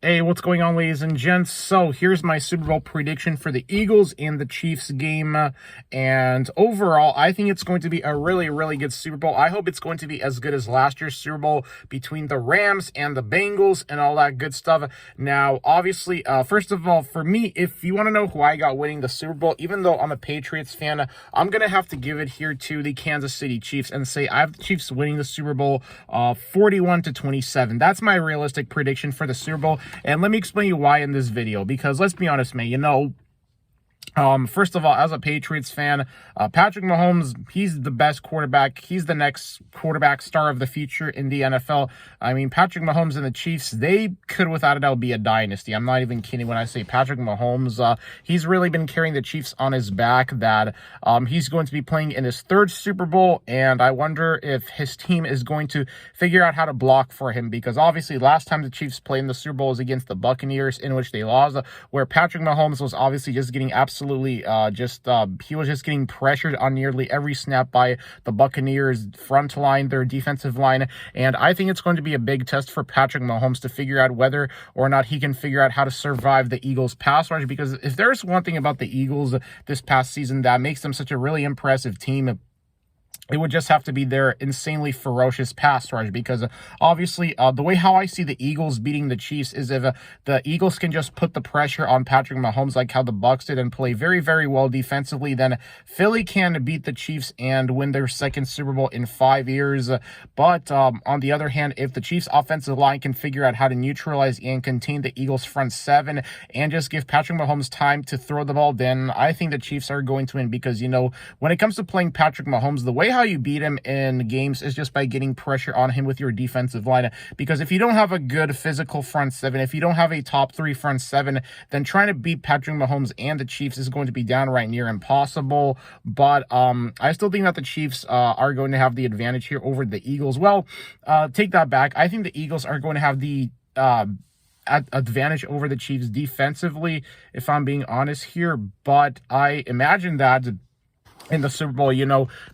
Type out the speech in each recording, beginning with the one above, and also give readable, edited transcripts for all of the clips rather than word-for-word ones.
Hey, what's going on, ladies and gents? So here's my Super Bowl prediction for the Eagles and the Chiefs game. And overall, I think it's going to be a really, really good Super Bowl. I hope it's going to be as good as last year's Super Bowl between the Rams and the Bengals and all that good stuff. Now, obviously, first of all, for me, if you want to know who I got winning the Super Bowl, even though I'm a Patriots fan, I'm going to have to give it here to the Kansas City Chiefs and say I have the Chiefs winning the Super Bowl 41-27. That's my realistic prediction for the Super Bowl. And let me explain you why in this video, because let's be honest, man, first of all, as a Patriots fan, Patrick Mahomes, he's the best quarterback. He's the next quarterback star of the future in the NFL. I mean, Patrick Mahomes and the Chiefs, they could without a doubt be a dynasty. I'm not even kidding when I say Patrick Mahomes. He's really been carrying the Chiefs on his back. That he's going to be playing in his third Super Bowl, and I wonder if his team is going to figure out how to block for him, because obviously last time the Chiefs played in the Super Bowl was against the Buccaneers, in which they lost, where Patrick Mahomes was obviously just getting absolutely he was just getting pressured on nearly every snap by the Buccaneers front line, their defensive line. And I think it's going to be a big test for Patrick Mahomes to figure out whether or not he can figure out how to survive the Eagles pass rush, because if there's one thing about the Eagles this past season that makes them such a really impressive team, it would just have to be their insanely ferocious pass rush, because obviously the way how I see the Eagles beating the Chiefs is if the Eagles can just put the pressure on Patrick Mahomes like how the Bucs did and play very, very well defensively, then Philly can beat the Chiefs and win their second Super Bowl in 5 years. But on the other hand, if the Chiefs offensive line can figure out how to neutralize and contain the Eagles front seven and just give Patrick Mahomes time to throw the ball, then I think the Chiefs are going to win, because, when it comes to playing Patrick Mahomes, the way how you beat him in games is just by getting pressure on him with your defensive line. Because if you don't have a good physical front seven, if you don't have a top three front seven, then trying to beat Patrick Mahomes and the Chiefs is going to be downright near impossible. But I still think that the Chiefs are going to have the advantage here over the Eagles. Well, take that back. I think the Eagles are going to have the advantage over the Chiefs defensively, if I'm being honest here. But I imagine that in the Super Bowl,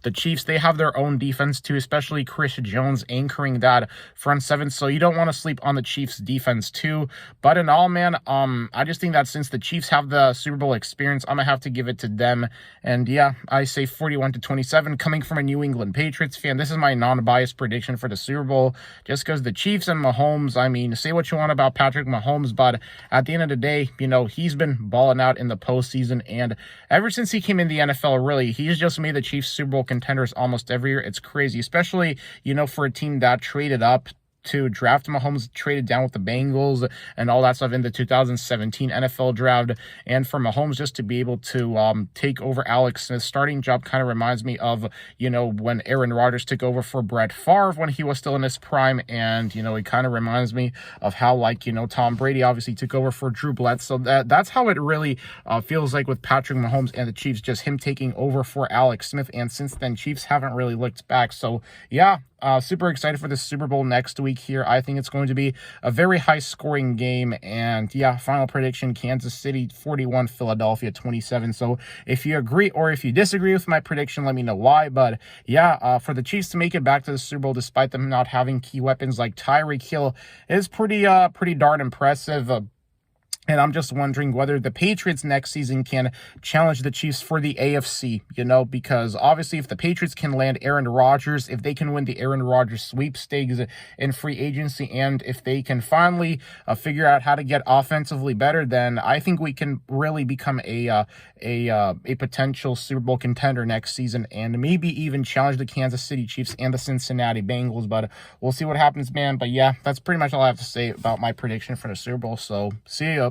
the Chiefs, they have their own defense too, especially Chris Jones anchoring that front seven. So you don't want to sleep on the Chiefs defense too. But in all, man, I just think that since the Chiefs have the Super Bowl experience, I'm going to have to give it to them. And yeah, I say 41-27 coming from a New England Patriots fan. This is my non-biased prediction for the Super Bowl, just because the Chiefs and Mahomes, I mean, say what you want about Patrick Mahomes, but at the end of the day, he's been balling out in the postseason. And ever since he came in the NFL, really, he's just made the Chiefs Super Bowl contenders almost every year. It's crazy, especially, for a team that traded up to draft Mahomes, traded down with the Bengals and all that stuff in the 2017 NFL draft. And for Mahomes just to be able to take over Alex Smith's starting job kind of reminds me of, when Aaron Rodgers took over for Brett Favre when he was still in his prime. And, it kind of reminds me of how, Tom Brady obviously took over for Drew Bledsoe. That's how it really feels like with Patrick Mahomes and the Chiefs, just him taking over for Alex Smith. And since then, Chiefs haven't really looked back. So, yeah. Super excited for the Super Bowl next week here. I think it's going to be a very high-scoring game. And, yeah, final prediction, Kansas City 41, Philadelphia 27. So if you agree or if you disagree with my prediction, let me know why. But, yeah, for the Chiefs to make it back to the Super Bowl despite them not having key weapons like Tyreek Hill is pretty darn impressive. And I'm just wondering whether the Patriots next season can challenge the Chiefs for the AFC, because obviously if the Patriots can land Aaron Rodgers, if they can win the Aaron Rodgers sweepstakes in free agency, and if they can finally figure out how to get offensively better, then I think we can really become a potential Super Bowl contender next season, and maybe even challenge the Kansas City Chiefs and the Cincinnati Bengals. But we'll see what happens, man. But yeah, that's pretty much all I have to say about my prediction for the Super Bowl. So see ya.